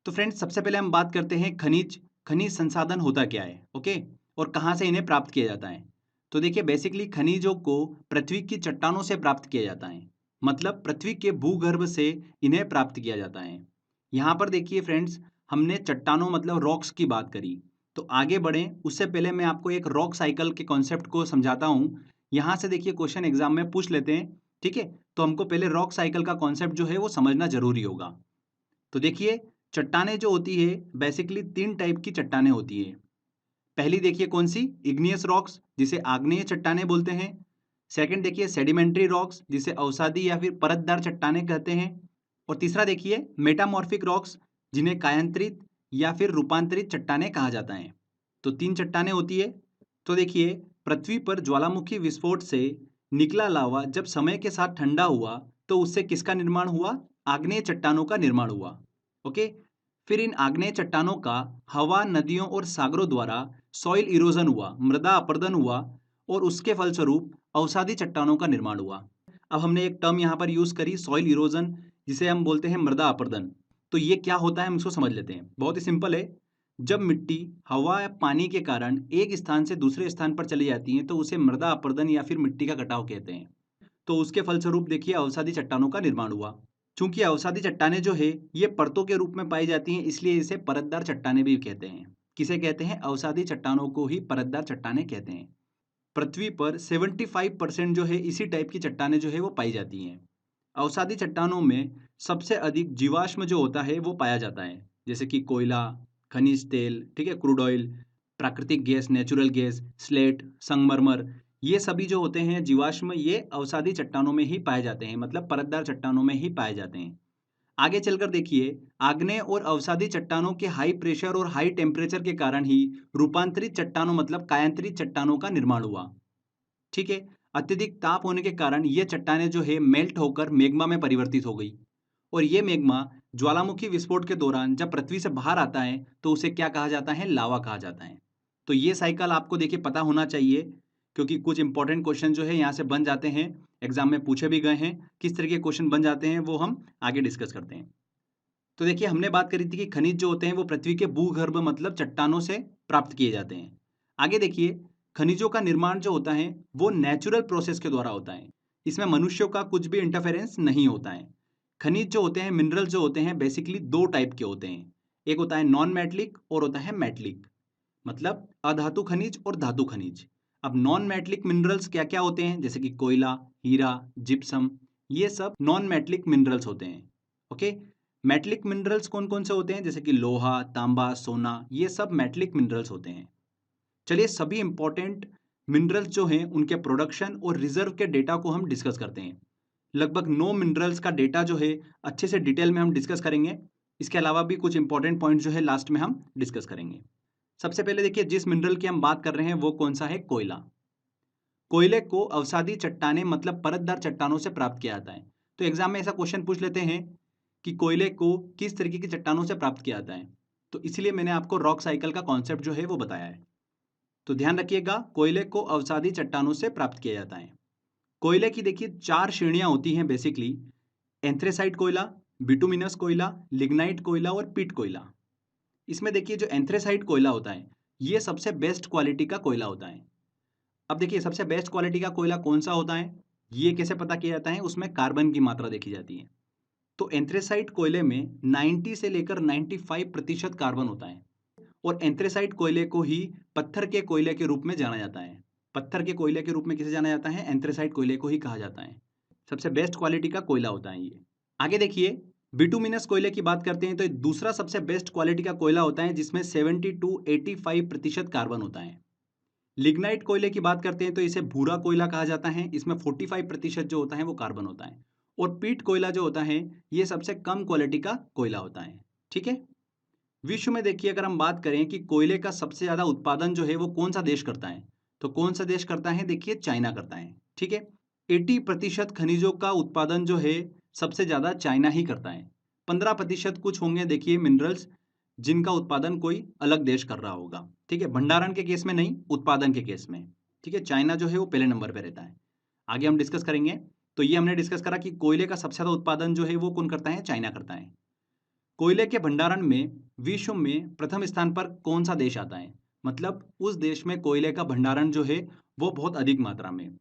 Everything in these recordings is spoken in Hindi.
तो फ्रेंड्स सबसे पहले हम बात करते हैं खनिज खनिज संसाधन होता क्या है। ओके। और कहाँ से इन्हें प्राप्त किया जाता है। तो देखिए बेसिकली खनिजों को पृथ्वी की चट्टानों से प्राप्त किया जाता है। मतलब पृथ्वी के भूगर्भ से इन्हें प्राप्त किया जाता है। यहाँ पर देखिए फ्रेंड्स, हमने चट्टानों मतलब रॉक्स की बात करी। तो आगे बढ़ें उससे पहले मैं आपको एक रॉक साइकिल के कॉन्सेप्ट को समझाता हूँ। यहाँ से देखिए क्वेश्चन एग्जाम में पूछ लेते हैं। ठीक है। तो हमको पहले रॉक साइकिल का कॉन्सेप्ट जो है वो समझना जरूरी होगा। तो देखिए चट्टानें जो होती है बेसिकली तीन टाइप की चट्टानें होती है। पहली देखिए कौन सी, इग्नियस रॉक्स जिसे आग्नेय चट्टानें बोलते हैं। सेकंड देखिए सेडिमेंट्री रॉक्स जिसे अवसादी या फिर परतदार चट्टानें कहते हैं। और तीसरा देखिए मेटामॉर्फिक रॉक्स जिन्हें कायांतरित या फिर रूपांतरित चट्टानें कहा जाता है। तो तीन चट्टानें होती है। तो देखिए पृथ्वी पर ज्वालामुखी विस्फोट से निकला लावा जब समय के साथ ठंडा हुआ तो उससे किसका निर्माण हुआ, आग्नेय चट्टानों का निर्माण हुआ। ओके। फिर इन आग्नेय चट्टानों का हवा, नदियों और सागरों द्वारा सॉइल इरोजन हुआ, मृदा अपरदन हुआ और उसके फलस्वरूप अवसादी चट्टानों का निर्माण हुआ। अब हमने एक टर्म यहाँ पर यूज करी सॉइल इरोजन, जिसे हम बोलते हैं मृदा अपरदन। तो ये क्या होता है हम इसको समझ लेते हैं। बहुत ही सिंपल है। जब मिट्टी हवा या पानी के कारण एक स्थान से दूसरे स्थान पर चली जाती है तो उसे मृदा अपरदन या फिर मिट्टी का कटाव कहते हैं। तो उसके फलस्वरूप देखिए अवसादी चट्टानों का निर्माण हुआ। चूंकि अवसादी चट्टानें जो है ये परतों के रूप में पाई जाती हैं, इसलिए इसे परतदार चट्टानें भी कहते हैं। किसे कहते हैं, अवसादी चट्टानों को ही परतदार चट्टानें कहते हैं। पृथ्वी पर 75% जो है इसी टाइप की चट्टानें जो है वो पाई जाती हैं। अवसादी चट्टानों में सबसे अधिक जीवाश्म जो होता है वो पाया जाता है, जैसे कि कोयला, खनिज तेल, ठीक है, क्रूड ऑयल, प्राकृतिक गैस, नेचुरल गैस, स्लेट, संगमरमर। ये सभी जो होते हैं जीवाश्म, ये अवसादी चट्टानों में ही पाए जाते हैं, मतलब परतदार चट्टानों में ही पाए जाते हैं। आगे चलकर देखिए आग्नेय और अवसादी चट्टानों के हाई प्रेशर और हाई टेम्परेचर के कारण ही रूपांतरित चट्टानों मतलब कायांतरित चट्टानों का निर्माण हुआ। ठीक है। अत्यधिक ताप होने के कारण ये चट्टानें जो है मेल्ट होकर मेग्मा में परिवर्तित हो गई। और ये मेग्मा ज्वालामुखी विस्फोट के दौरान जब पृथ्वी से बाहर आता है तो उसे क्या कहा जाता है, लावा कहा जाता है। तो ये साइकिल आपको देखिए पता होना चाहिए, क्योंकि कुछ इंपॉर्टेंट क्वेश्चन जो है यहाँ से बन जाते हैं, एग्जाम में पूछे भी गए हैं। किस तरह के क्वेश्चन बन जाते हैं वो हम आगे डिस्कस करते हैं। तो देखिए हमने बात करी थी कि खनिज जो होते हैं वो पृथ्वी के भूगर्भ मतलब चट्टानों से प्राप्त किए जाते हैं। आगे देखिए खनिजों का निर्माण जो होता है वो नेचुरल प्रोसेस के द्वारा होता है। इसमें मनुष्यों का कुछ भी इंटरफेरेंस नहीं होता है। खनिज जो होते हैं, मिनरल जो होते हैं, बेसिकली दो टाइप के होते हैं। एक होता है नॉन मेटलिक और होता है मेटलिक, मतलब अधातु खनिज और धातु खनिज। अब नॉन मेटलिक मिनरल्स क्या क्या होते हैं, जैसे कि कोयला, हीरा, जिप्सम, ये सब नॉन मेटलिक मिनरल्स होते हैं। ओके। मेटलिक मिनरल्स कौन कौन से होते हैं, जैसे कि लोहा, तांबा, सोना, ये सब मेटलिक मिनरल्स होते हैं। चलिए सभी इंपॉर्टेंट मिनरल्स जो हैं उनके प्रोडक्शन और रिजर्व के डेटा को हम डिस्कस करते हैं। लगभग 9 मिनरल्स का डेटा जो है अच्छे से डिटेल में हम डिस्कस करेंगे। इसके अलावा भी कुछ इंपॉर्टेंट पॉइंट जो है लास्ट में हम डिस्कस करेंगे। सबसे पहले देखिए जिस मिनरल की हम बात कर रहे हैं वो कौन सा है, कोयला। कोयले को अवसादी चट्टानें मतलब परतदार चट्टानों से प्राप्त किया जाता है। तो एग्जाम में ऐसा क्वेश्चन पूछ लेते हैं कि कोयले को किस तरीके की चट्टानों से प्राप्त किया जाता है। तो इसलिए मैंने आपको रॉक साइकिल का कॉन्सेप्ट जो है वो बताया है। तो ध्यान रखिएगा, कोयले को अवसादी चट्टानों से प्राप्त किया जाता है। कोयले की देखिए चार श्रेणियां होती हैं बेसिकली। एंथ्रेसाइट कोयला, बिटुमिनस कोयला, लिग्नाइट कोयला और पीट कोयला। इसमें देखिए जो एंथ्रेसाइट कोयला होता है ये सबसे बेस्ट क्वालिटी का कोयला होता है। अब देखिए सबसे बेस्ट क्वालिटी का कोयला कौन सा होता है, ये कैसे पता किया जाता है, उसमें कार्बन की मात्रा देखी जाती है। तो एंथ्रेसाइट कोयले में 90 से लेकर 95% कार्बन होता है। और एंथ्रेसाइट कोयले को ही पत्थर के कोयले के रूप में जाना जाता है। पत्थर के कोयले के रूप में किसे जाना जाता है, एंथ्रेसाइट कोयले को ही कहा जाता है। सबसे बेस्ट क्वालिटी का कोयला होता है ये। आगे देखिए बिटुमिनस कोयले की बात करते हैं तो ये दूसरा सबसे बेस्ट क्वालिटी का कोयला होता है जिसमें 70 टू 85% कार्बन होता है। लिग्नाइट कोयले की बात करते हैं तो इसे भूरा कोयला कहा जाता है, इसमें 45% जो होता है वो कार्बन होता है। और पीट कोयला जो होता है ये सबसे कम क्वालिटी का कोयला होता है। ठीक है। विश्व में देखिए अगर हम बात करें कि कोयले का सबसे ज्यादा उत्पादन जो है वो कौन सा देश करता है, तो कौन सा देश करता है, देखिए चाइना करता है। ठीक है। 80% खनिजों का उत्पादन जो है सबसे ज्यादा चाइना ही करता है। 15% कुछ होंगे देखिए मिनरल्स जिनका उत्पादन कोई अलग देश कर रहा होगा। ठीक है, भंडारण के केस में नहीं, उत्पादन के केस में। ठीक है, चाइना जो है वो पहले नंबर पे रहता है। आगे हम डिस्कस करेंगे। तो ये हमने डिस्कस करा कि कोयले का सबसे ज्यादा उत्पादन जो है वो कौन करता है, चाइना करता है। कोयले के भंडारण में विश्व में प्रथम स्थान पर कौन सा देश आता है? मतलब उस देश में कोयले का भंडारण जो है वो बहुत अधिक मात्रा में।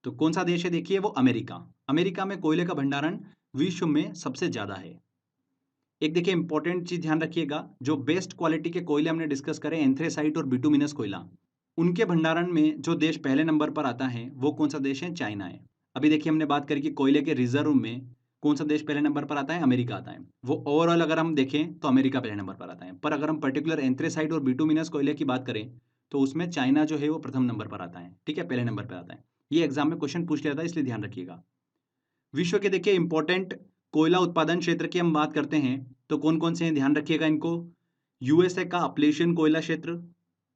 तो कौन सा देश है? देखिए वो अमेरिका। अमेरिका में कोयले का भंडारण विश्व में सबसे ज्यादा है। एक देखिए इंपॉर्टेंट चीज ध्यान रखिएगा, जो बेस्ट क्वालिटी के कोयले हमने डिस्कस करे एंथ्रेसाइट और बिटुमिनस कोयला, उनके भंडारण में जो देश पहले नंबर पर आता है वो कौन सा देश है? चाइना है। अभी देखिए हमने बात करी कि कोयले के रिजर्व में कौन सा देश पहले नंबर पर आता है? अमेरिका आता है। वो ओवरऑल अगर हम देखें तो अमेरिका पहले नंबर पर आता है, पर अगर हम पर्टिकुलर एंथ्रेसाइट और बिटुमिनस कोयले की बात करें तो उसमें चाइना जो है वो प्रथम नंबर पर आता है। ठीक है, पहले नंबर पर आता है। ये एग्जाम में क्वेश्चन पूछ लिया था, इसलिए ध्यान रखिएगा। विश्व के देखिए इंपॉर्टेंट कोयला उत्पादन क्षेत्र की हम बात करते हैं तो कौन कौन से हैं? ध्यान रखिएगा इनको। यूएसए का अपलेशियन कोयला क्षेत्र,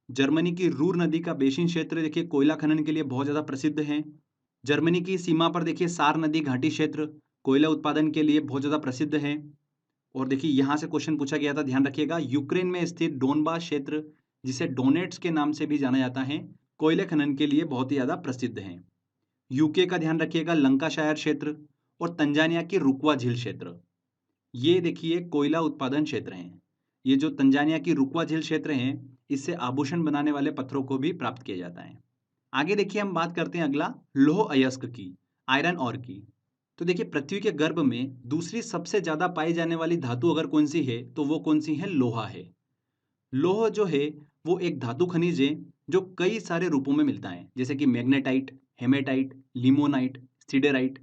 जर्मनी की रूर नदी का बेसिन क्षेत्र देखिए कोयला खनन के लिए बहुत ज्यादा प्रसिद्ध है। जर्मनी की सीमा पर देखिए सार नदी घाटी क्षेत्र कोयला उत्पादन के लिए बहुत ज्यादा प्रसिद्ध है। और देखिए यहां से क्वेश्चन पूछा गया था, ध्यान रखिएगा, यूक्रेन में स्थित डोनबास क्षेत्र, जिसे डोनेट्स के नाम से भी जाना जाता है, कोयले खनन के लिए बहुत ही ज्यादा प्रसिद्ध है। यूके का ध्यान रखिएगा, लंकाशायर क्षेत्र और तंजानिया की रुकवा झील क्षेत्र, ये देखिए कोयला उत्पादन क्षेत्र हैं। ये जो तंजानिया की रुकवा झील क्षेत्र हैं, इससे आभूषण बनाने वाले पत्थरों को भी प्राप्त किया जाता है। आगे देखिए हम बात करते हैं अगला लौह अयस्क की, आयरन ऑर की। तो देखिए पृथ्वी के गर्भ में दूसरी सबसे ज्यादा पाई जाने वाली धातु अगर कौन सी है तो वो कौन सी है? लोहा है। लोह जो है वो एक धातु खनिज है जो कई सारे रूपों में मिलता है, जैसे कि मैग्नेटाइट, हेमेटाइट, लिमोनाइट, सिडेराइट।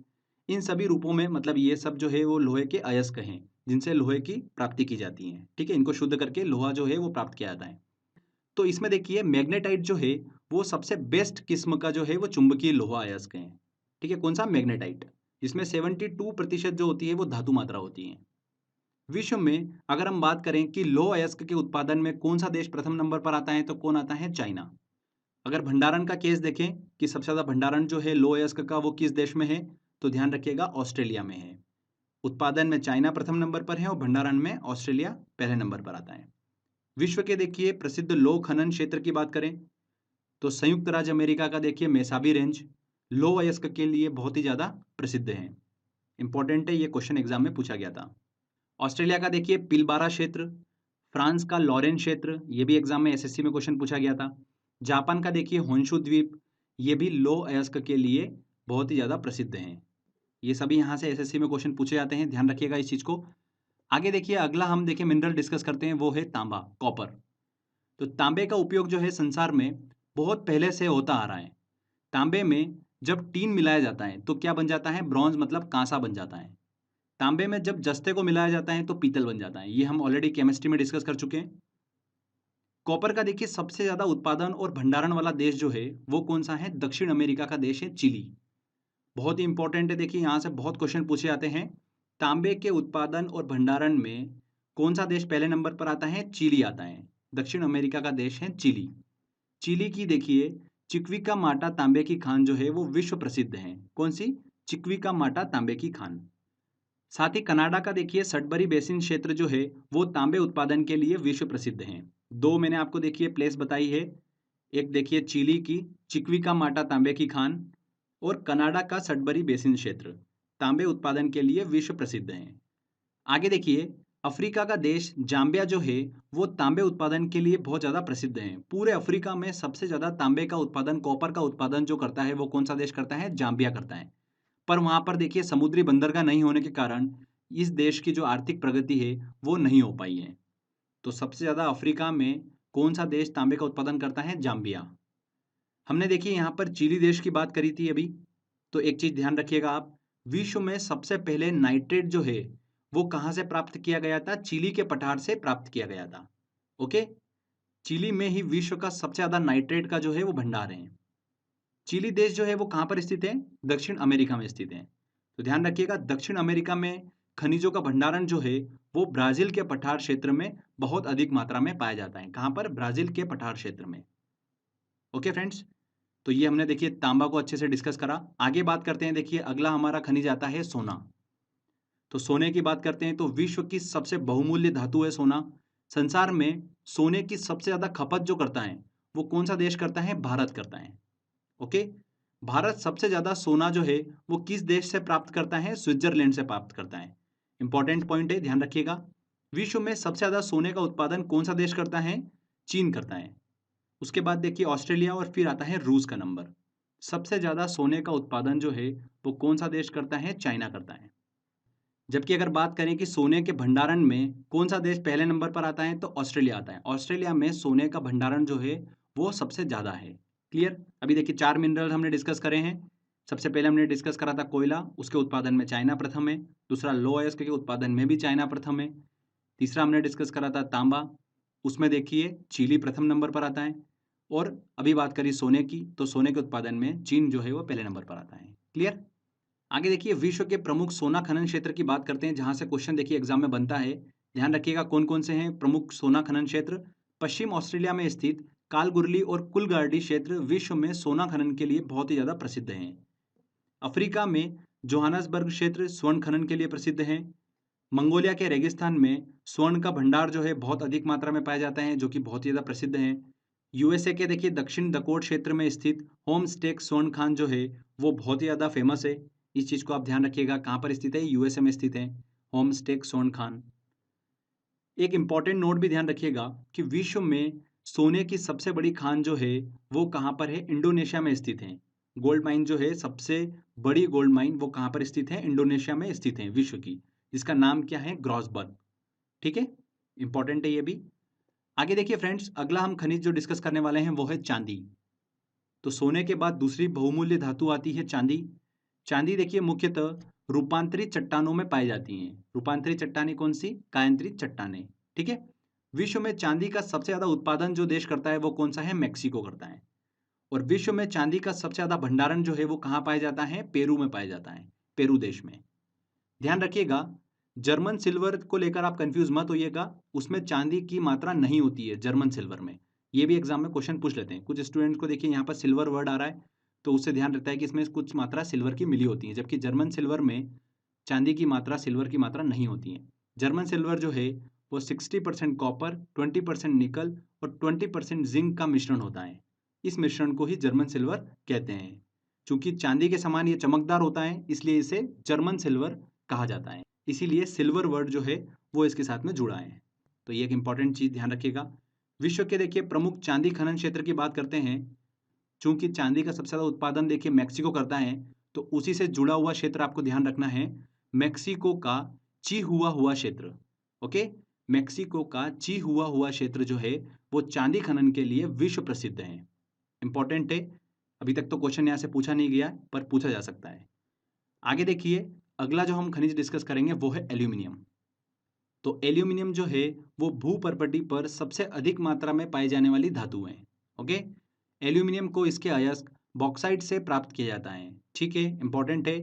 इन सभी रूपों में, मतलब ये सब जो है वो लोहे के अयस्क हैं जिनसे लोहे की प्राप्ति की जाती है। ठीक है, इनको शुद्ध करके लोहा जो है वो प्राप्त किया जाता है। तो इसमें देखिए मैग्नेटाइट जो है वो सबसे बेस्ट किस्म का जो है वो चुंबकीय लोहा अयस्क है। ठीक है, कौन सा? मैग्नेटाइट। इसमें 72% जो होती है वो धातु मात्रा होती है। विश्व में अगर हम बात करें कि लौह अयस्क के उत्पादन में कौन सा देश प्रथम नंबर पर आता है तो कौन आता है? चाइना। अगर भंडारण का केस देखें कि सबसे ज्यादा भंडारण जो है लौह अयस्क का वो किस देश में है, तो ध्यान रखिएगा ऑस्ट्रेलिया में है। उत्पादन में चाइना प्रथम नंबर पर है और भंडारण में ऑस्ट्रेलिया पहले नंबर पर आता है। विश्व के देखिए प्रसिद्ध लौह खनन क्षेत्र की बात करें तो संयुक्त राज्य अमेरिका का देखिए मेसाबी रेंज लौह अयस्क के लिए बहुत ही ज्यादा प्रसिद्ध है। इंपॉर्टेंट है, ये क्वेश्चन एग्जाम में पूछा गया था। ऑस्ट्रेलिया का देखिए पिलबारा क्षेत्र, फ्रांस का लॉरेन क्षेत्र, ये भी एग्जाम में एसएससी में क्वेश्चन पूछा गया था। जापान का देखिए होन्शु द्वीप, ये भी लौह अयस्क के लिए बहुत ही ज्यादा प्रसिद्ध हैं। ये सभी यहाँ से एसएससी में क्वेश्चन पूछे जाते हैं, ध्यान रखिएगा इस चीज को। आगे देखिए अगला हम देखिए मिनरल डिस्कस करते हैं, वो है तांबा, कॉपर। तो तांबे का उपयोग जो है संसार में बहुत पहले से होता आ रहा है। तांबे में जब टीन मिलाया जाता है तो क्या बन जाता है? ब्रॉन्ज, मतलब कांसा बन जाता है। तांबे में जब जस्ते को मिलाया जाता है तो पीतल बन जाता है। ये हम ऑलरेडी केमिस्ट्री में डिस्कस कर चुके हैं। कॉपर का देखिए सबसे ज्यादा उत्पादन और भंडारण वाला देश जो है वो कौन सा है? दक्षिण अमेरिका का देश है चिली। बहुत ही इंपॉर्टेंट है, देखिए यहां से बहुत क्वेश्चन पूछे जाते हैं। तांबे के उत्पादन और भंडारण में कौन सा देश पहले नंबर पर आता है? चिली आता है। दक्षिण अमेरिका का देश है चिली। चिली की देखिए चिक्विका माटा तांबे की खान जो है वो विश्व प्रसिद्ध है। कौन सी? चिक्विका माटा तांबे की खान। साथ ही कनाडा का देखिए सडबरी बेसिन क्षेत्र जो है वो तांबे उत्पादन के लिए विश्व प्रसिद्ध है। दो मैंने आपको देखिए प्लेस बताई है, एक देखिए चिली की चिक्विका माटा तांबे की खान और कनाडा का सडबरी बेसिन क्षेत्र तांबे उत्पादन के लिए विश्व प्रसिद्ध है। आगे देखिए अफ्रीका का देश जाम्बिया जो है वो तांबे उत्पादन के लिए बहुत ज्यादा प्रसिद्ध है। पूरे अफ्रीका में सबसे ज्यादा तांबे का उत्पादन, कॉपर का उत्पादन जो करता है वो कौन सा देश करता है? जाम्बिया करता है। पर वहां पर देखिए समुद्री बंदरगाह नहीं होने के कारण इस देश की जो आर्थिक प्रगति है वो नहीं हो पाई है। तो सबसे ज्यादा अफ्रीका में कौन सा देश तांबे का उत्पादन करता है? जाम्बिया। हमने देखिए यहाँ पर चिली देश की बात करी थी अभी, तो एक चीज ध्यान रखिएगा आप, विश्व में सबसे पहले नाइट्रेट जो है वो कहाँ से प्राप्त किया गया था? चिली के पठार से प्राप्त किया गया था। ओके, चिली में ही विश्व का सबसे ज्यादा नाइट्रेट का जो है वो भंडार है। चिली देश जो है वो कहाँ पर स्थित है? दक्षिण अमेरिका में स्थित है। तो ध्यान रखिएगा दक्षिण अमेरिका में खनिजों का भंडारण जो है वो ब्राजील के पठार क्षेत्र में बहुत अधिक मात्रा में पाया जाता है। कहाँ पर? ब्राजील के पठार क्षेत्र में। ओके फ्रेंड्स, तो ये हमने देखिए तांबा को अच्छे से डिस्कस करा। आगे बात करते हैं, देखिए अगला हमारा खनिज आता है सोना। तो सोने की बात करते हैं तो विश्व की सबसे बहुमूल्य धातु है सोना। संसार में सोने की सबसे ज्यादा खपत जो करता है वो कौन सा देश करता है? भारत करता है। ओके, भारत सबसे ज्यादा सोना जो है वो किस देश से प्राप्त करता है? स्विट्जरलैंड से प्राप्त करता है। इंपॉर्टेंट पॉइंट है, ध्यान रखिएगा। विश्व में सबसे ज़्यादा सोने का उत्पादन कौन सा देश करता है? चीन करता है। उसके बाद देखिए ऑस्ट्रेलिया और फिर आता है रूस का नंबर। सबसे ज़्यादा सोने का उत्पादन जो है वो कौन सा देश करता है? चाइना करता है। जबकि अगर बात करें कि सोने के भंडारण में कौन सा देश पहले नंबर पर आता है, तो ऑस्ट्रेलिया आता है। ऑस्ट्रेलिया में सोने का भंडारण जो है वो सबसे ज़्यादा है। क्लियर? अभी देखिए 4 मिनरल हमने डिस्कस करे हैं। सबसे पहले हमने डिस्कस करा था कोयला, उसके उत्पादन में चाइना प्रथम है। दूसरा लो अयस्क के उत्पादन में भी चाइना प्रथम है। तीसरा हमने डिस्कस करा था तांबा, उसमें देखिए चिली प्रथम नंबर पर आता है। और अभी बात करी सोने की, तो सोने के उत्पादन में चीन जो है वो पहले नंबर पर आता है। क्लियर? आगे देखिए विश्व के प्रमुख सोना खनन क्षेत्र की बात करते हैं, जहां से क्वेश्चन देखिए एग्जाम में बनता है। ध्यान रखिएगा कौन कौन से हैं प्रमुख सोना खनन क्षेत्र। पश्चिम ऑस्ट्रेलिया में स्थित कालगुरली और कुलगार्डी क्षेत्र विश्व में सोना खनन के लिए बहुत ही ज्यादा प्रसिद्ध हैं। अफ्रीका में जोहानसबर्ग क्षेत्र स्वर्ण खनन के लिए प्रसिद्ध है। मंगोलिया के रेगिस्तान में स्वर्ण का भंडार जो है बहुत अधिक मात्रा में पाया जाता है, जो कि बहुत ही ज्यादा प्रसिद्ध है। यूएसए के देखिए दक्षिण डकोट क्षेत्र में स्थित होमस्टेक स्वर्ण खान जो है वो बहुत ही ज्यादा फेमस है। इस चीज को आप ध्यान रखिएगा, कहाँ पर स्थित है? यूएसए में स्थित है होमस्टेक स्वर्ण खान। एक इंपॉर्टेंट नोट भी ध्यान रखिएगा कि विश्व में सोने की सबसे बड़ी खान जो है वो कहाँ पर है? इंडोनेशिया में स्थित है। गोल्ड माइन जो है सबसे बड़ी गोल्ड माइन वो कहाँ पर स्थित है? इंडोनेशिया में स्थित है विश्व की, जिसका नाम क्या है? ग्रॉसबर्ग। ठीक है, इंपॉर्टेंट है ये भी। आगे देखिए फ्रेंड्स, अगला हम खनिज जो डिस्कस करने वाले हैं वो है चांदी। तो सोने के बाद दूसरी बहुमूल्य धातु आती है चांदी। चांदी देखिए मुख्यतः रूपांतरित चट्टानों में पाई जाती हैं। रूपांतरित चट्टानें कौन सी? कायांतरित चट्टानें। ठीक है। विश्व में चांदी का सबसे ज्यादा उत्पादन जो देश करता है वो कौन सा है? मैक्सिको करता है। और विश्व में चांदी का सबसे ज्यादा भंडारण जो है वो कहाँ पाया जाता है? पेरू में पाया जाता है, पेरू देश में। ध्यान रखिएगा, जर्मन सिल्वर को लेकर आप कंफ्यूज मत होइएगा, उसमें चांदी की मात्रा नहीं होती है जर्मन सिल्वर में। ये भी एग्जाम में क्वेश्चन पूछ लेते हैं। कुछ स्टूडेंट्स को देखिए यहाँ पर सिल्वर वर्ड आ रहा है, तो उससे ध्यान रहता है कि इसमें कुछ मात्रा सिल्वर की मिली होती है, जबकि जर्मन सिल्वर में चांदी की मात्रा सिल्वर की मात्रा नहीं होती है। जर्मन सिल्वर जो है वो 60% कॉपर, 20% निकल और 20% जिंक का मिश्रण होता है। इस मिश्रण को ही जर्मन सिल्वर कहते हैं। चूंकि चांदी के समान ये चमकदार होता है, इसलिए इसे जर्मन सिल्वर कहा जाता है। इसीलिए सिल्वर वर्ड जो है वो इसके साथ में जुड़ा है। तो ये एक इंपॉर्टेंट चीज ध्यान रखिएगा। विश्व के देखिए प्रमुख चांदी खनन क्षेत्र की बात करते हैं। चूंकि चांदी का सबसे ज्यादा उत्पादन देखिए मैक्सिको करता है, तो उसी से जुड़ा हुआ क्षेत्र आपको ध्यान रखना है, मैक्सिको का चिहुआ हुआ क्षेत्र। ओके, मैक्सिको का चिहुआ हुआ क्षेत्र जो है वो चांदी खनन के लिए विश्व प्रसिद्ध है। इंपॉर्टेंट है। अभी तक तो क्वेश्चन यहाँ से पूछा नहीं गया, पर पूछा जा सकता है। आगे देखिए, अगला जो हम खनिज डिस्कस करेंगे वो है एल्यूमिनियम। तो एल्यूमिनियम जो है वो भूपर्पटी पर सबसे अधिक मात्रा में पाई जाने वाली धातु है। ओके, एल्यूमिनियम को इसके अयस्क बॉक्साइट से प्राप्त किया जाता है। ठीक है, इंपॉर्टेंट है।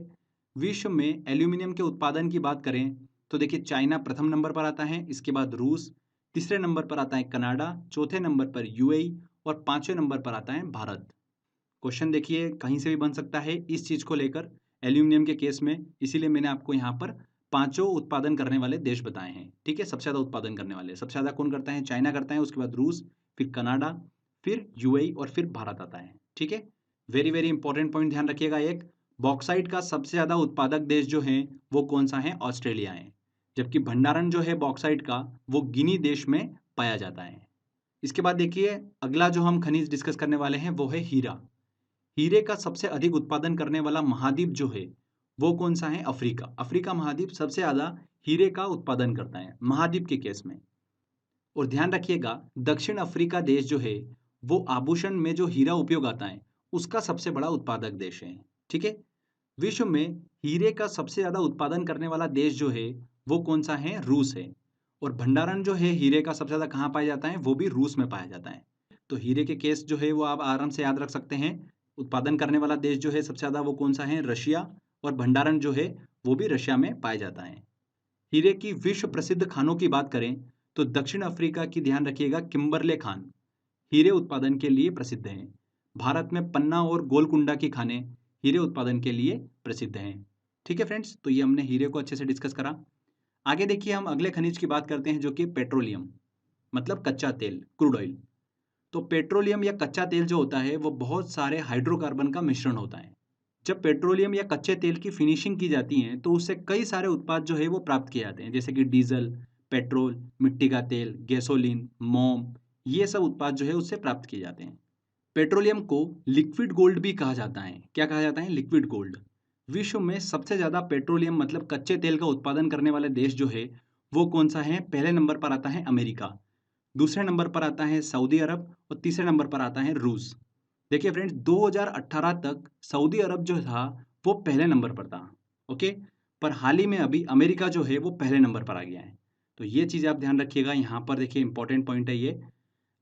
विश्व में एल्यूमिनियम के उत्पादन की बात करें तो देखिए चाइना प्रथम नंबर पर आता है, इसके बाद रूस, तीसरे नंबर पर आता है कनाडा, चौथे नंबर पर यूएई और पांचवें नंबर पर आता है भारत। क्वेश्चन देखिए कहीं से भी बन सकता है इस चीज को लेकर, एल्यूमिनियम के केस में, इसीलिए मैंने आपको यहाँ पर पांचों उत्पादन करने वाले देश बताए हैं। ठीक है, सबसे ज्यादा उत्पादन करने वाले सबसे ज्यादा कौन करता है? चाइना करता है, उसके बाद रूस, फिर कनाडा, फिर यूएई और फिर भारत आता है। ठीक है, वेरी वेरी इंपॉर्टेंट पॉइंट ध्यान रखिएगा। एक, बॉक्साइट का सबसे ज्यादा उत्पादक देश जो है वो कौन सा है? ऑस्ट्रेलिया है। जबकि भंडारण जो है बॉक्साइट का वो गिनी देश में पाया जाता है। इसके बाद देखिए अगला जो हम खनिज डिस्कस करने वाले हैं वो है हीरा। हीरे का सबसे अधिक उत्पादन करने वाला महाद्वीप जो है वो कौन सा है? अफ्रीका। अफ्रीका महाद्वीप सबसे ज्यादा हीरे का उत्पादन करता है महाद्वीप के केस में। और ध्यान रखिएगा, दक्षिण अफ्रीका देश जो है वो आभूषण में जो हीरा उपयोग आता है उसका सबसे बड़ा उत्पादक देश है। ठीक है, विश्व में हीरे का सबसे ज्यादा उत्पादन करने वाला देश जो है वो कौन सा है? रूस है। और भंडारण जो है हीरे का सबसे ज्यादा कहाँ पाया जाता है? वो भी रूस में पाया जाता है। तो हीरे के केस जो है वो आप आराम से याद रख सकते हैं। उत्पादन करने वाला देश जो है सबसे ज्यादा वो कौन सा है? रशिया। और भंडारण जो है वो भी रशिया में पाया जाता है। हीरे की विश्व प्रसिद्ध खानों की बात करें तो दक्षिण अफ्रीका की ध्यान रखिएगा किम्बरले खान हीरे उत्पादन के लिए प्रसिद्ध हैं। भारत में पन्ना और गोलकुंडा की खानें हीरे उत्पादन के लिए प्रसिद्ध हैं। ठीक है फ्रेंड्स, तो ये हमने हीरे को अच्छे से डिस्कस करा। आगे देखिए हम अगले खनिज की बात करते हैं जो कि पेट्रोलियम, मतलब कच्चा तेल, क्रूड ऑयल। तो पेट्रोलियम या कच्चा तेल जो होता है वो बहुत सारे हाइड्रोकार्बन का मिश्रण होता है। जब पेट्रोलियम या कच्चे तेल की फिनिशिंग की जाती है तो उससे कई सारे उत्पाद जो है वो प्राप्त किए जाते हैं, जैसे कि डीजल, पेट्रोल, मिट्टी का तेल, गैसोलीन, मोम, ये सब उत्पाद जो है उससे प्राप्त किए जाते हैं। पेट्रोलियम को लिक्विड गोल्ड भी कहा जाता है। क्या कहा जाता है? Liquid gold. विश्व में सबसे ज़्यादा पेट्रोलियम मतलब कच्चे तेल का उत्पादन करने वाला देश जो है वो कौन सा है? पहले नंबर पर आता है अमेरिका, दूसरे नंबर पर आता है सऊदी अरब और तीसरे नंबर पर आता है रूस। देखिए फ्रेंड्स, 2018 तक सऊदी अरब जो था वो पहले नंबर पर था, ओके। पर हाल ही में अभी अमेरिका जो है वो पहले नंबर पर आ गया है। तो ये चीज़ आप ध्यान रखिएगा। यहाँ पर देखिए इंपॉर्टेंट पॉइंट है ये,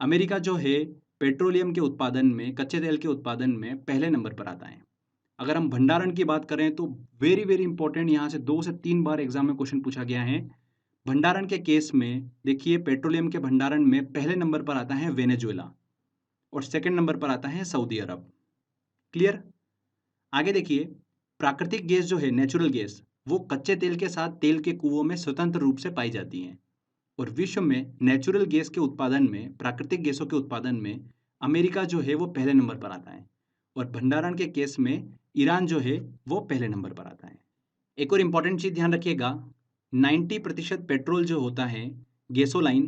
अमेरिका जो है पेट्रोलियम के उत्पादन में, कच्चे तेल के उत्पादन में पहले नंबर पर आता है। अगर हम भंडारण की बात करें तो वेरी वेरी इंपॉर्टेंट, यहाँ से 2 से 3 बार एग्जाम में क्वेश्चन पूछा गया है। भंडारण के केस में देखिए पेट्रोलियम के भंडारण में पहले नंबर पर आता है वेनेजुएला और सेकंड नंबर पर आता है सऊदी अरब। क्लियर? आगे देखिए, प्राकृतिक गैस जो है, नेचुरल गैस, वो कच्चे तेल के साथ तेल के कुओं में स्वतंत्र रूप से पाई जाती हैं। और विश्व में नेचुरल गैस के उत्पादन में, प्राकृतिक गैसों के उत्पादन में अमेरिका जो है वो पहले नंबर पर आता है और भंडारण के केस में ईरान जो है वो पहले नंबर पर आता है। एक और इम्पॉर्टेंट चीज़ ध्यान रखिएगा, 90% पेट्रोल जो होता है गैसोलाइन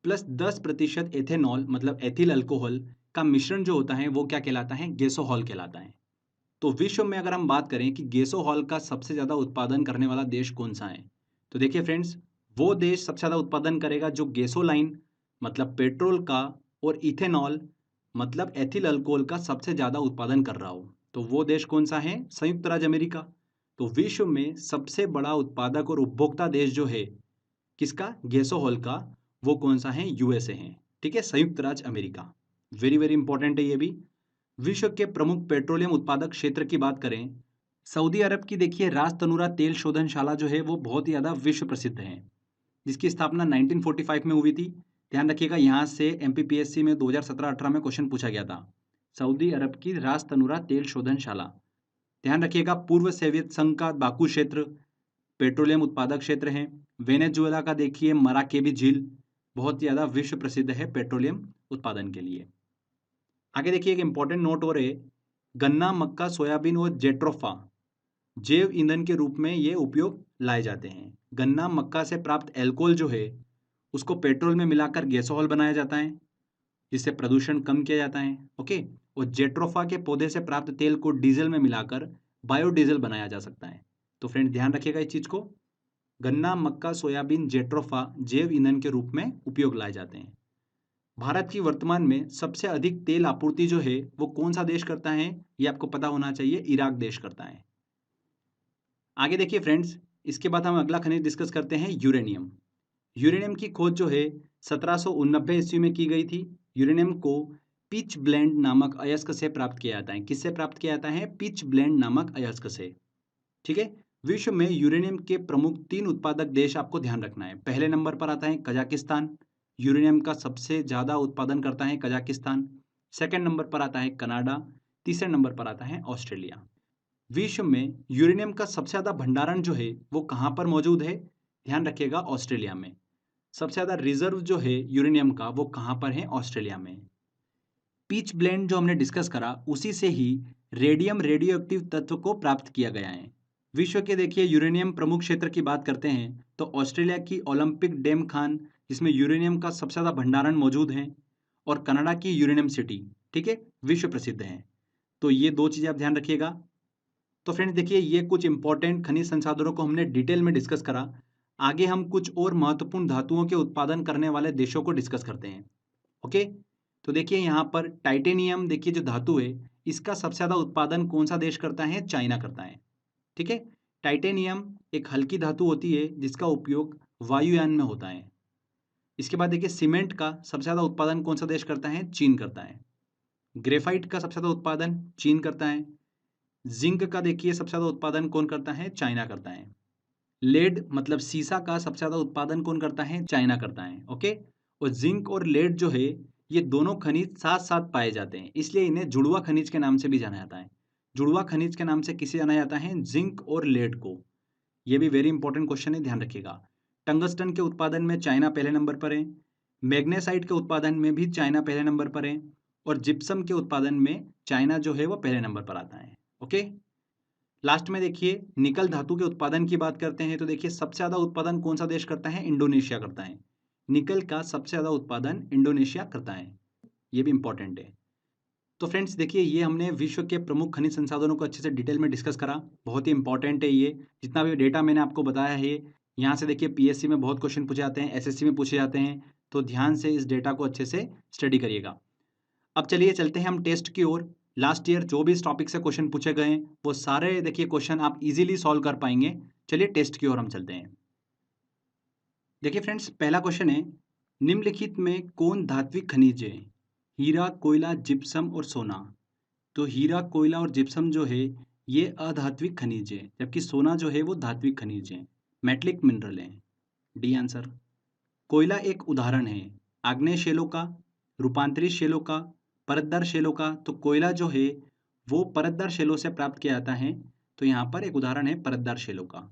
प्लस 10% एथेनॉल मतलब एथिल अल्कोहल का मिश्रण जो होता है वो क्या कहलाता है? गैसोहॉल कहलाता है। तो विश्व में अगर हम बात करें कि गैसोहॉल का सबसे ज़्यादा उत्पादन करने वाला देश कौन सा है, तो देखिए फ्रेंड्स, वो देश सबसे ज़्यादा उत्पादन करेगा जो गैसोलाइन मतलब पेट्रोल का और इथेनॉल मतलब एथिल अल्कोहल का सबसे ज़्यादा उत्पादन कर रहा हो। तो वो देश कौन सा है? संयुक्त राज्य अमेरिका। तो विश्व में सबसे बड़ा उत्पादक और उपभोक्ता देश जो है किसका? गैसोहॉल का, वो कौन सा है? यूएसए है। ठीक है, संयुक्त राज्य अमेरिका। वेरी वेरी इंपॉर्टेंट है ये भी। विश्व के प्रमुख पेट्रोलियम उत्पादक क्षेत्र की बात करें, सऊदी अरब की देखिए रास तनुरा तेल शोधनशाला जो है वो बहुत ही ज़्यादा विश्व प्रसिद्ध है, जिसकी स्थापना 1945 में हुई थी। ध्यान रखिएगा, यहाँ से एमपीपीएससी में 2017-18 में क्वेश्चन पूछा गया था। सऊदी अरब की रास तनुरा तेल शोधनशाला। ध्यान रखिएगा, पूर्व सोवियत संघ का बाकू क्षेत्र पेट्रोलियम उत्पादक क्षेत्र है। वेनेजुएला का देखिए मराकेबी झील बहुत ज़्यादा विश्व प्रसिद्ध है पेट्रोलियम उत्पादन के लिए। आगे देखिए एक इंपॉर्टेंट नोट और है, गन्ना, मक्का, सोयाबीन और जेट्रोफा जैव ईंधन के रूप में ये उपयोग लाए जाते हैं। गन्ना मक्का से प्राप्त एल्कोहल जो है उसको पेट्रोल में मिलाकर गैसोहॉल बनाया जाता है, जिससे प्रदूषण कम किया जाता है, ओके। और जेट्रोफा के पौधे से प्राप्त तेल को डीजल में मिलाकर बायोडीजल बनाया जा सकता है। तो फ्रेंड ध्यान रखिएगा इस चीज़ को, गन्ना, मक्का, सोयाबीन, जेट्रोफा जैव ईंधन के रूप में उपयोग लाए जाते हैं। भारत की वर्तमान में सबसे अधिक तेल आपूर्ति जो है वो कौन सा देश करता है? ये आपको पता होना चाहिए, इराक देश करता है। आगे देखिए फ्रेंड्स, इसके बाद हम अगला खनिज डिस्कस करते हैं, यूरेनियम। यूरेनियम की खोज जो है 1789 ईस्वी में की गई थी। यूरेनियम को पिच ब्लेंड नामक अयस्क से प्राप्त किया जाता है। किससे प्राप्त किया जाता है? पिच ब्लेंड नामक अयस्क से। ठीक है, विश्व में यूरेनियम के प्रमुख 3 उत्पादक देश आपको ध्यान रखना है। पहले नंबर पर आता है कजाकिस्तान, यूरेनियम का सबसे ज़्यादा उत्पादन करता है कजाकिस्तान। सेकंड नंबर पर आता है कनाडा, तीसरे नंबर पर आता है ऑस्ट्रेलिया। विश्व में यूरेनियम का सबसे ज़्यादा भंडारण जो है वो कहाँ पर मौजूद है? ध्यान रखिएगा, ऑस्ट्रेलिया में। सबसे ज़्यादा रिजर्व जो है यूरेनियम का वो कहाँ पर है? ऑस्ट्रेलिया में। पिच ब्लेंड जो हमने डिस्कस करा उसी से ही रेडियम रेडियो एक्टिव तत्व को प्राप्त किया गया है। विश्व के देखिए यूरेनियम प्रमुख क्षेत्र की बात करते हैं तो ऑस्ट्रेलिया की ओलंपिक डैम खान जिसमें यूरेनियम का सबसे ज़्यादा भंडारण मौजूद है, और कनाडा की यूरेनियम सिटी, ठीक है, विश्व प्रसिद्ध है। तो ये 2 चीज़ें आप ध्यान रखिएगा। तो फ्रेंड्स देखिए, ये कुछ इंपॉर्टेंट खनिज संसाधनों को हमने डिटेल में डिस्कस करा। आगे हम कुछ और महत्वपूर्ण धातुओं के उत्पादन करने वाले देशों को डिस्कस करते हैं, ओके। तो देखिए यहाँ पर टाइटेनियम, देखिए जो धातु है इसका सबसे ज़्यादा उत्पादन कौन सा देश करता है? चाइना करता है। ठीक है, टाइटेनियम एक हल्की धातु होती है जिसका उपयोग वायुयान में होता है। इसके बाद देखिए सीमेंट का सबसे ज़्यादा उत्पादन कौन सा देश करता है? चीन करता है। ग्रेफाइट का सबसे ज़्यादा उत्पादन चीन करता है। जिंक का देखिए सबसे ज़्यादा उत्पादन कौन करता है? चाइना करता है। लेड मतलब सीसा का सबसे ज़्यादा उत्पादन कौन करता है? चाइना करता है, ओके। और जिंक और लेड जो है ये दोनों खनिज साथ साथ पाए जाते हैं, इसलिए इन्हें जुड़वा खनिज के नाम से भी जाना जाता है। जुड़वा खनिज के नाम से किसे जाना जाता है? जिंक और लेड को। ये भी वेरी इंपॉर्टेंट क्वेश्चन है, ध्यान रखिएगा। टंगस्टन के उत्पादन में चाइना पहले नंबर पर है। मैग्नेसाइट के उत्पादन में भी चाइना पहले नंबर पर है। और जिप्सम के उत्पादन में चाइना जो है वो पहले नंबर पर आता है, ओके। लास्ट में देखिए निकल धातु के उत्पादन की बात करते हैं तो देखिए सबसे ज़्यादा उत्पादन कौन सा देश करता है? इंडोनेशिया करता है। निकल का सबसे ज़्यादा उत्पादन इंडोनेशिया करता है, ये भी इंपॉर्टेंट है। तो फ्रेंड्स देखिए ये हमने विश्व के प्रमुख खनिज संसाधनों को अच्छे से डिटेल में डिस्कस करा। बहुत ही इंपॉर्टेंट है ये, जितना भी डेटा मैंने आपको बताया है। यहाँ से देखिए पीएससी में बहुत क्वेश्चन पूछे जाते हैं, एसएससी में पूछे जाते हैं, तो ध्यान से इस डेटा को अच्छे से स्टडी करिएगा। अब चलिए चलते हैं हम टेस्ट की ओर। लास्ट ईयर जो भी इस टॉपिक से क्वेश्चन पूछे गए हैं वो सारे देखिए क्वेश्चन आप इजीली सॉल्व कर पाएंगे। चलिए टेस्ट की ओर हम चलते हैं। देखिए फ्रेंड्स पहला क्वेश्चन है, निम्नलिखित में कौन धात्विक खनिज है? हीरा, कोयला, जिप्सम और सोना। तो हीरा, कोयला और जिप्सम जो है ये अधात्विक खनिज है, जबकि सोना जो है वो धात्विक खनिज है, मेटलिक मिनरल है। D answer. कोयला एक उदाहरण है आग्नेय शेलों का, रूपांतरित शेलों का, परतदार शेलों का। तो कोयला जो है वो परतदार शेलों से प्राप्त किया जाता है, तो यहाँ पर एक उदाहरण है परतदार शेलों का।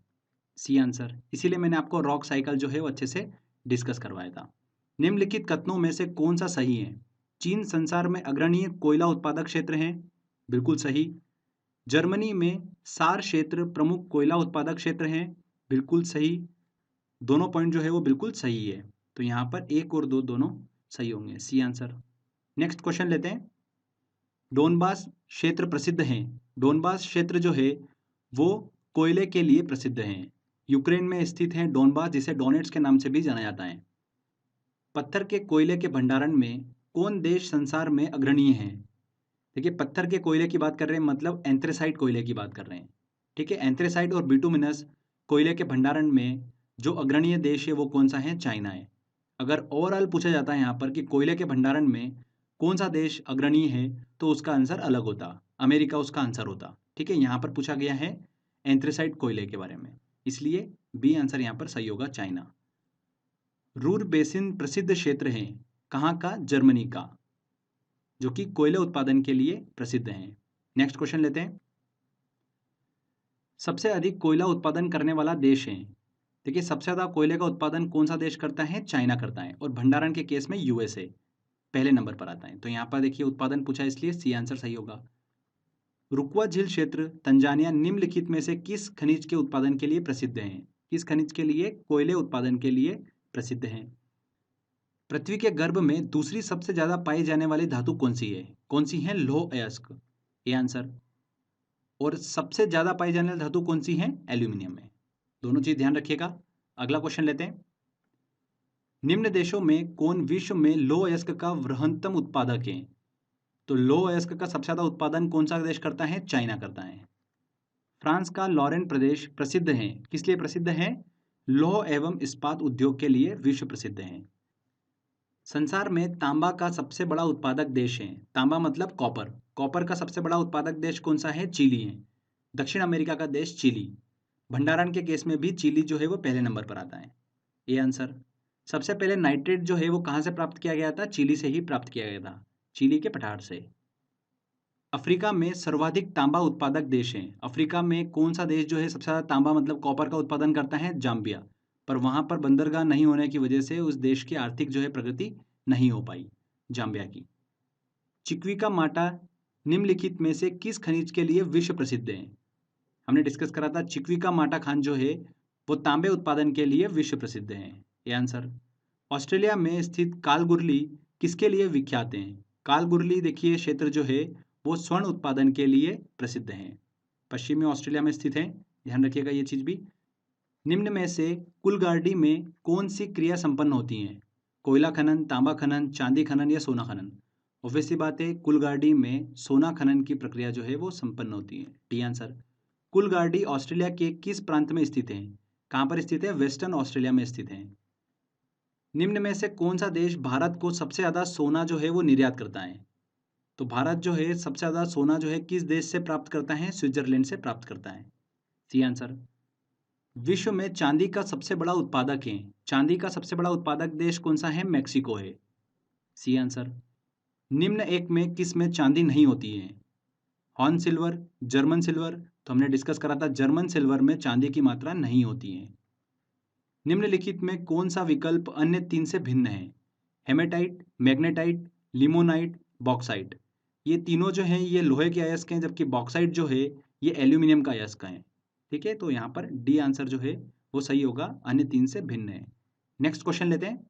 C answer. इसीलिए मैंने आपको रॉक साइकिल जो है वो अच्छे से डिस्कस करवाया था। निम्नलिखित कथनों में से कौन सा सही है? चीन संसार में अग्रणीय कोयला उत्पादक क्षेत्र है, बिल्कुल सही। जर्मनी में सार क्षेत्र प्रमुख कोयला उत्पादक क्षेत्र है, बिल्कुल सही। दोनों पॉइंट जो है वो बिल्कुल सही है, तो यहाँ पर एक और दो दोनों सही होंगे, सी आंसर। नेक्स्ट क्वेश्चन लेते हैं। डोनबास क्षेत्र प्रसिद्ध है। डोनबास क्षेत्र जो है वो कोयले के लिए प्रसिद्ध है। यूक्रेन में स्थित है डोनबास, जिसे डोनेट्स के नाम से भी जाना जाता है। पत्थर के कोयले के भंडारण में कौन देश संसार में अग्रणीय है? देखिए पत्थर के कोयले की बात कर रहे हैं, मतलब एंथ्रेसाइट कोयले की बात कर रहे हैं। ठीक है, एंथ्रेसाइट और बिटुमिनस कोयले के भंडारण में जो अग्रणीय देश है वो कौन सा है? चाइना है। अगर ओवरऑल पूछा जाता है यहाँ पर कि कोयले के भंडारण में कौन सा देश अग्रणीय है, तो उसका आंसर अलग होता, अमेरिका उसका आंसर होता। ठीक है, यहाँ पर पूछा गया है एंथ्रेसाइट कोयले के बारे में, इसलिए बी आंसर यहाँ पर सही होगा, चाइना। रूर बेसिन प्रसिद्ध क्षेत्र है, कहाँ का? जर्मनी का, जो कि कोयले उत्पादन के लिए प्रसिद्ध हैं। नेक्स्ट क्वेश्चन लेते हैं। सबसे अधिक कोयला उत्पादन करने वाला देश है। देखिए सबसे ज़्यादा कोयले का उत्पादन कौन सा देश करता है? चाइना करता है, और भंडारण के केस में यूएसए पहले नंबर पर आता है। तो यहाँ पर देखिए उत्पादन पूछा, इसलिए सी आंसर सही होगा। रुकवा झील क्षेत्र तंजानिया निम्नलिखित में से किस खनिज के उत्पादन के लिए प्रसिद्ध है? किस खनिज के लिए? कोयले उत्पादन के लिए प्रसिद्ध है। पृथ्वी के गर्भ में दूसरी सबसे ज्यादा पाई जाने वाली धातु कौन सी है? कौन सी है? लौह अयस्क, ये आंसर। और सबसे ज्यादा पाई जाने वाली धातु कौन सी है? एल्यूमिनियम है। दोनों चीज ध्यान रखिएगा। अगला क्वेश्चन लेते हैं। निम्न देशों में कौन विश्व में लौह अयस्क का वृहत्तम उत्पादक है? तो लौह अयस्क का सबसे ज्यादा उत्पादन कौन सा देश करता है? चाइना करता है। फ्रांस का लॉरेन प्रदेश प्रसिद्ध है, किस लिए प्रसिद्ध है? लौह एवं इस्पात उद्योग के लिए विश्व प्रसिद्ध है। संसार में तांबा का सबसे बड़ा उत्पादक देश है। तांबा मतलब कॉपर। कॉपर का सबसे बड़ा उत्पादक देश कौन सा है? चिली है। दक्षिण अमेरिका का देश चिली। भंडारण के केस में भी चिली जो है वो पहले नंबर पर आता है, ये आंसर। सबसे पहले नाइट्रेट जो है वो कहाँ से प्राप्त किया गया था? चिली से ही प्राप्त किया गया था, चिली के पठार से। अफ्रीका में सर्वाधिक तांबा उत्पादक देश है। अफ्रीका में कौन सा देश जो है सबसे ज़्यादा तांबा मतलब कॉपर का उत्पादन करता है? जाम्बिया। पर वहाँ पर बंदरगाह नहीं होने की वजह से उस देश की आर्थिक जो है प्रगति नहीं हो पाई, जाम्बिया की। चिक्विका माटा निम्नलिखित में से किस खनिज के लिए विश्व प्रसिद्ध है? हमने डिस्कस करा था चिक्विका माटा खान जो है वो तांबे उत्पादन के लिए विश्व प्रसिद्ध है, ये आंसर। ऑस्ट्रेलिया में स्थित कालगुरली किसके लिए विख्यात हैं? कालगुरली देखिए क्षेत्र जो है वो स्वर्ण उत्पादन के लिए प्रसिद्ध हैं, पश्चिमी ऑस्ट्रेलिया में स्थित है, ध्यान रखिएगा ये चीज भी। निम्न में से कुलगार्डी में कौन सी क्रिया संपन्न होती है? कोयला खनन, तांबा खनन, चांदी खनन या सोना खनन? ऑब्वियसली बात है कुलगार्डी में सोना खनन की प्रक्रिया जो है वो संपन्न होती है, डी आंसर। कुलगार्डी ऑस्ट्रेलिया के किस प्रांत में स्थित है? कहाँ पर स्थित है? वेस्टर्न ऑस्ट्रेलिया में स्थित है। निम्न में से कौन सा देश भारत को सबसे ज्यादा सोना जो है वो निर्यात करता है? तो भारत जो है सबसे ज्यादा सोना जो है किस देश से प्राप्त करता है? स्विट्जरलैंड से प्राप्त करता है, सी आंसर। विश्व में चांदी का सबसे बड़ा उत्पादक है। चांदी का सबसे बड़ा उत्पादक देश कौन सा है? मेक्सिको है, सी आंसर। निम्न एक में किस में चांदी नहीं होती है? Horn silver, German silver. तो हमने डिस्कस करा था जर्मन सिल्वर में चांदी की मात्रा नहीं होती है। निम्नलिखित में कौन सा विकल्प अन्य तीन से भिन्न है? Haematite, magnetite, limonite, bauxite. ये तीनों जो हैं ये लोहे के अयस्क हैं, जबकि बॉक्साइट जो है ये एल्यूमिनियम का अयस्क है। ठीक है, तो यहाँ पर डी आंसर जो है वो सही होगा, अन्य 3 से भिन्न है। नेक्स्ट क्वेश्चन लेते हैं।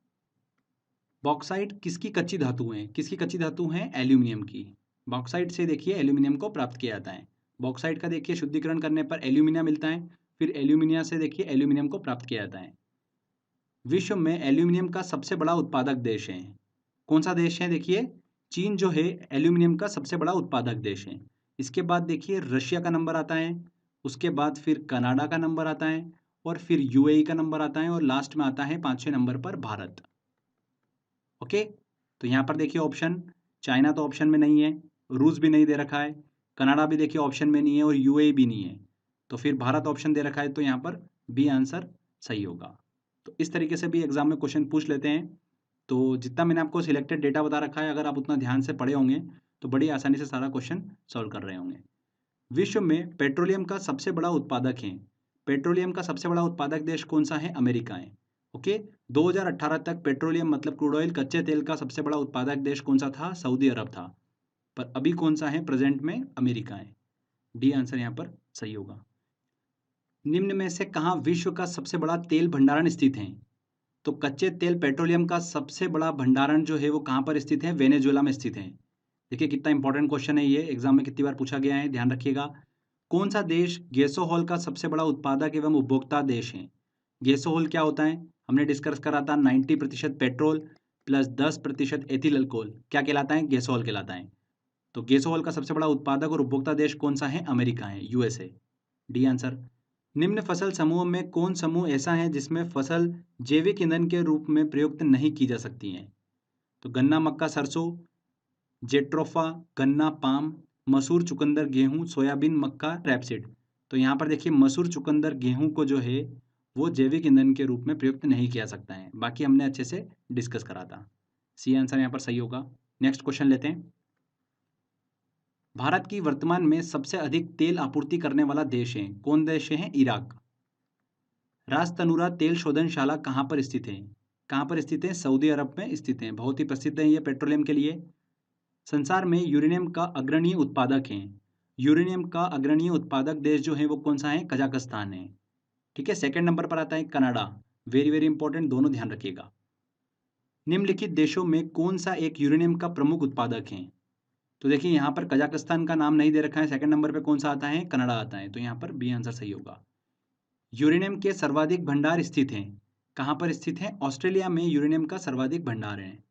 बॉक्साइट किसकी कच्ची धातु है? किसकी कच्ची धातु है? एल्यूमिनियम की। बॉक्साइट से देखिए एल्यूमिनियम को प्राप्त किया जाता है। बॉक्साइट का देखिए शुद्धिकरण करने पर एल्यूमिनियम मिलता है, फिर एल्यूमिनियम से देखिए एल्यूमिनियम को प्राप्त किया जाता है। विश्व में एल्यूमिनियम का सबसे बड़ा उत्पादक देश है, कौन सा देश है? देखिए चीन जो है एल्यूमिनियम का सबसे बड़ा उत्पादक देश है। इसके बाद देखिए रशिया का नंबर आता है, उसके बाद फिर कनाडा का नंबर आता है, और फिर यूएई का नंबर आता है, और लास्ट में आता है 5वें नंबर पर भारत। ओके, तो यहाँ पर देखिए ऑप्शन, चाइना तो ऑप्शन में नहीं है, रूस भी नहीं दे रखा है, कनाडा भी देखिए ऑप्शन में नहीं है, और यूएई भी नहीं है, तो फिर भारत ऑप्शन दे रखा है, तो यहाँ पर बी आंसर सही होगा। तो इस तरीके से भी एग्जाम में क्वेश्चन पूछ लेते हैं। तो जितना मैंने आपको सिलेक्टेड डेटा बता रखा है, अगर आप उतना ध्यान से पढ़े होंगे तो बड़ी आसानी से सारा क्वेश्चन सॉल्व कर रहे होंगे। विश्व में पेट्रोलियम का सबसे बड़ा उत्पादक है, पेट्रोलियम का सबसे बड़ा उत्पादक देश कौन सा है? अमेरिका है। ओके, 2018 तक पेट्रोलियम मतलब क्रूड ऑयल कच्चे तेल का सबसे बड़ा उत्पादक देश कौन सा था? सऊदी अरब था। पर अभी कौन सा है? प्रेजेंट में अमेरिका है। डी आंसर यहाँ पर सही होगा। निम्न में से कहाँ विश्व का सबसे बड़ा तेल भंडारण स्थित है? तो कच्चे तेल पेट्रोलियम का सबसे बड़ा भंडारण जो है वो कहाँ पर स्थित है? वेनेजुएला में स्थित है। देखिए कितना इंपॉर्टेंट क्वेश्चन है ये, एग्जाम में कितनी बार पूछा गया है, ध्यान रखिएगा। कौन सा देश गैसोहॉल का सबसे बड़ा उत्पादक एवं उपभोक्ता देश है? गैसोहॉल क्या होता है? हमने डिस्कस करा था, 90% पेट्रोल प्लस 10% एथिल अल्कोहल क्या कहलाता है? गैसोहॉल कहलाता है। तो गैसोहॉल का सबसे बड़ा उत्पादक और उपभोक्ता देश कौन सा है? अमेरिका है, यूएसए। D answer. निम्न फसल समूह में कौन समूह ऐसा है जिसमें फसल जैविक ईंधन के रूप में प्रयुक्त नहीं की जा सकती है? तो गन्ना, मक्का, सरसों, जेट्रोफा, गन्ना, पाम, मसूर, चुकंदर, गेहूं, सोयाबीन, मक्का, रैपसीड। तो यहाँ पर देखिए मसूर, चुकंदर, गेहूं को जो है वो जैविक ईंधन के रूप में प्रयुक्त नहीं किया सकता है, बाकी हमने अच्छे से डिस्कस करा था। सी आंसर यहाँ पर सही होगा। नेक्स्ट क्वेश्चन लेते हैं। भारत की वर्तमान में सबसे अधिक तेल आपूर्ति करने वाला देश है, कौन देश है? इराक। राजतनुरा तेल शोधनशाला कहाँ पर स्थित है? कहाँ पर स्थित है? सऊदी अरब में स्थित है, बहुत ही प्रसिद्ध है ये पेट्रोलियम के लिए। संसार में यूरेनियम का अग्रणीय उत्पादक है, यूरेनियम का अग्रणीय उत्पादक देश जो है वो कौन सा है? कजाकिस्तान है। ठीक है, सेकंड नंबर पर आता है कनाडा। वेरी वेरी इंपॉर्टेंट, दोनों ध्यान रखिएगा। निम्नलिखित देशों में कौन सा एक यूरेनियम का प्रमुख उत्पादक है? तो देखिए यहाँ पर कजाकिस्तान का नाम नहीं दे रखा है, सेकंड नंबर पे कौन सा आता है? कनाडा आता है, तो यहाँ पर बी आंसर सही होगा। यूरेनियम के सर्वाधिक भंडार स्थित हैं, कहाँ पर स्थित हैं? ऑस्ट्रेलिया में यूरेनियम का सर्वाधिक भंडार है।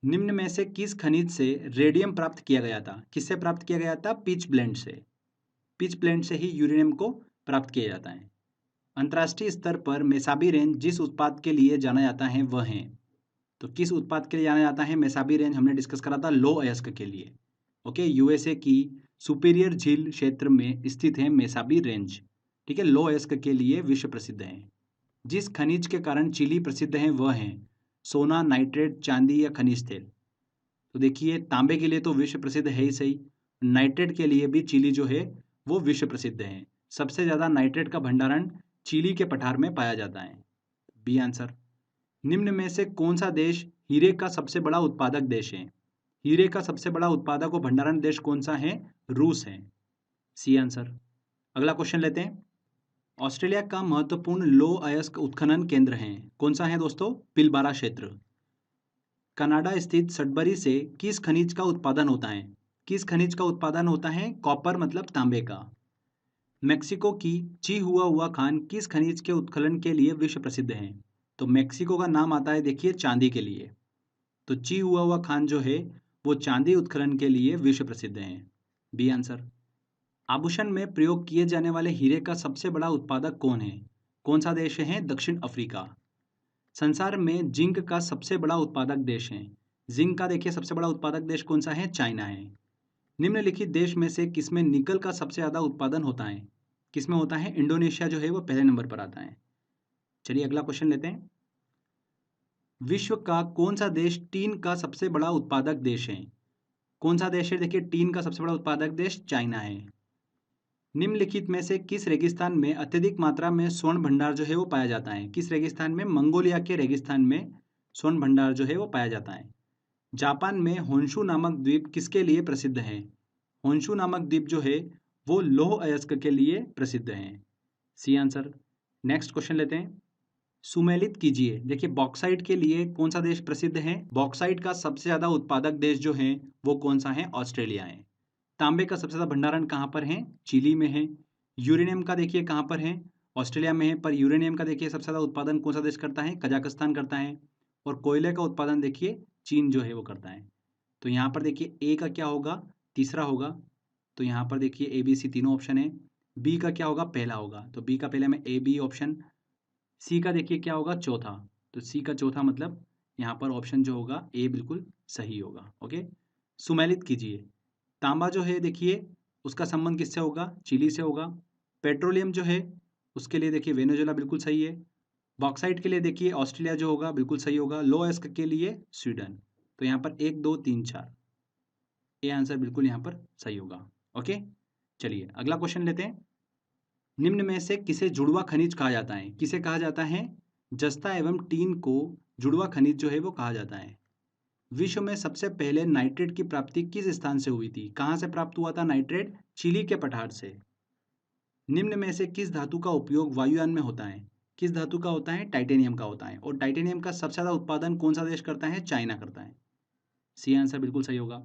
निम्न में से किस खनिज से रेडियम प्राप्त किया गया था? किससे प्राप्त किया गया था? पिच ब्लेंड से। पिच ब्लेंड से ही यूरेनियम को प्राप्त किया जाता है। अंतर्राष्ट्रीय स्तर पर मेसाबी रेंज जिस उत्पाद के लिए जाना जाता है वह है, तो किस उत्पाद के लिए जाना जाता है? मेसाबी रेंज हमने डिस्कस करा था लो अयस्क के लिए। ओके, यूएसए की सुपीरियर झील क्षेत्र में स्थित है मेसाबी रेंज। ठीक है, लो अयस्क के लिए विश्व प्रसिद्ध है। जिस खनिज के कारण चिली प्रसिद्ध है वह है सोना, नाइट्रेट, चांदी या खनिज तेल। तो देखिए तांबे के लिए तो विश्व प्रसिद्ध है ही सही, नाइट्रेट के लिए भी चिली जो है वो विश्व प्रसिद्ध है। सबसे ज़्यादा नाइट्रेट का भंडारण चिली के पठार में पाया जाता है। B answer. निम्न में से कौन सा देश हीरे का सबसे बड़ा उत्पादक देश है? हीरे का सबसे बड़ा उत्पादक और भंडारण देश कौन सा है? रूस है। C answer. अगला क्वेश्चन लेते हैं। ऑस्ट्रेलिया का महत्वपूर्ण लो अयस्क उत्खनन केंद्र है, कौन सा है दोस्तों? पिलबारा क्षेत्र। कनाडा स्थित सडबरी से किस खनिज का उत्पादन होता है? किस खनिज का उत्पादन होता है? कॉपर मतलब तांबे का। मेक्सिको की चिहुआहुआ खान किस खनिज के उत्खनन के लिए विश्व प्रसिद्ध है? तो मेक्सिको का नाम आता है देखिए चांदी के लिए, तो चिहुआहुआ खान जो है वो चांदी उत्खनन के लिए विश्व प्रसिद्ध है। B answer. आभूषण में प्रयोग किए जाने वाले हीरे का सबसे बड़ा उत्पादक कौन है? कौन सा देश है? दक्षिण अफ्रीका। संसार में जिंक का सबसे बड़ा उत्पादक देश है, जिंक का देखिए सबसे बड़ा उत्पादक देश कौन सा है? चाइना है। निम्नलिखित देश में से किसमें निकल का सबसे ज़्यादा उत्पादन होता है? किसमें होता है? इंडोनेशिया जो है वो पहले नंबर पर आता है। चलिए अगला क्वेश्चन लेते हैं। विश्व का कौन सा देश टीन का सबसे बड़ा उत्पादक देश है? कौन सा देश है? देखिए टीन का सबसे बड़ा उत्पादक देश चाइना है। निम्नलिखित में से किस रेगिस्तान में अत्यधिक मात्रा में स्वर्ण भंडार जो है वो पाया जाता है? किस रेगिस्तान में? मंगोलिया के रेगिस्तान में स्वर्ण भंडार जो है वो पाया जाता है। जापान में होन्शु नामक द्वीप किसके लिए प्रसिद्ध है? होन्शु नामक द्वीप जो है वो लौह अयस्क के लिए प्रसिद्ध हैं। C answer. नेक्स्ट क्वेश्चन लेते हैं। सुमेलित कीजिए। देखिए बॉक्साइट के लिए कौन सा देश प्रसिद्ध है? बॉक्साइट का सबसे ज्यादा उत्पादक देश जो है वो कौन सा है? ऑस्ट्रेलिया है। तांबे का सबसे ज्यादा भंडारण कहाँ पर है? चिली में है। यूरेनियम का देखिए कहाँ पर है? ऑस्ट्रेलिया में है। पर यूरेनियम का देखिए सबसे ज्यादा उत्पादन कौन सा देश करता है? कजाकिस्तान करता है। और कोयले का उत्पादन देखिए चीन जो है वो करता है। तो यहाँ पर देखिए ए का क्या होगा? तीसरा होगा। तो यहाँ पर देखिए ए बी सी तीनों ऑप्शन है। बी का क्या होगा? पहला होगा। तो बी का पहले में ए बी ऑप्शन। सी का देखिए क्या होगा? चौथा। तो सी का चौथा मतलब यहाँ पर ऑप्शन जो होगा ए बिल्कुल सही होगा। ओके, सुमेलित कीजिए। तांबा जो है देखिए उसका संबंध किससे होगा? चिली से होगा। पेट्रोलियम जो है उसके लिए देखिए वेनेजुएला बिल्कुल सही है। बॉक्साइट के लिए देखिए ऑस्ट्रेलिया जो होगा बिल्कुल सही होगा। लो एस्क के लिए स्वीडन। तो यहाँ पर 1 2 3 4 ए आंसर बिल्कुल यहाँ पर सही होगा। ओके, चलिए अगला क्वेश्चन लेते हैं। निम्न में से किसे जुड़वा खनिज कहा जाता है? किसे कहा जाता है? जस्ता एवं टीन को जुड़वा खनिज जो है वो कहा जाता है। विश्व में सबसे पहले नाइट्रेट की प्राप्ति किस स्थान से हुई थी? कहाँ से प्राप्त हुआ था नाइट्रेट? चिली के पठार से। निम्न में से किस धातु का उपयोग वायुयान में होता है? किस धातु का होता है? टाइटेनियम का होता है। और टाइटेनियम का सबसे ज्यादा उत्पादन कौन सा देश करता है? चाइना करता है। सी आंसर बिल्कुल सही होगा।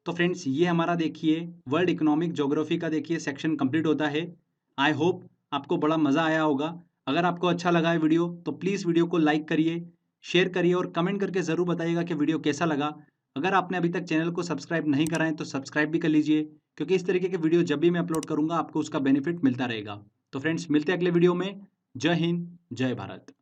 तो फ्रेंड्स ये हमारा देखिए वर्ल्ड इकोनॉमिक ज्योग्राफी का देखिए सेक्शन कंप्लीट होता है। आई होप आपको बड़ा मज़ा आया होगा। अगर आपको अच्छा लगा है वीडियो तो प्लीज़ वीडियो को लाइक करिए, शेयर करिए और कमेंट करके ज़रूर बताइएगा कि वीडियो कैसा लगा। अगर आपने अभी तक चैनल को सब्सक्राइब नहीं करा है तो सब्सक्राइब भी कर लीजिए, क्योंकि इस तरीके के वीडियो जब भी मैं अपलोड करूँगा आपको उसका बेनिफिट मिलता रहेगा। तो फ्रेंड्स मिलते हैं अगले वीडियो में। जय हिंद, जय भारत।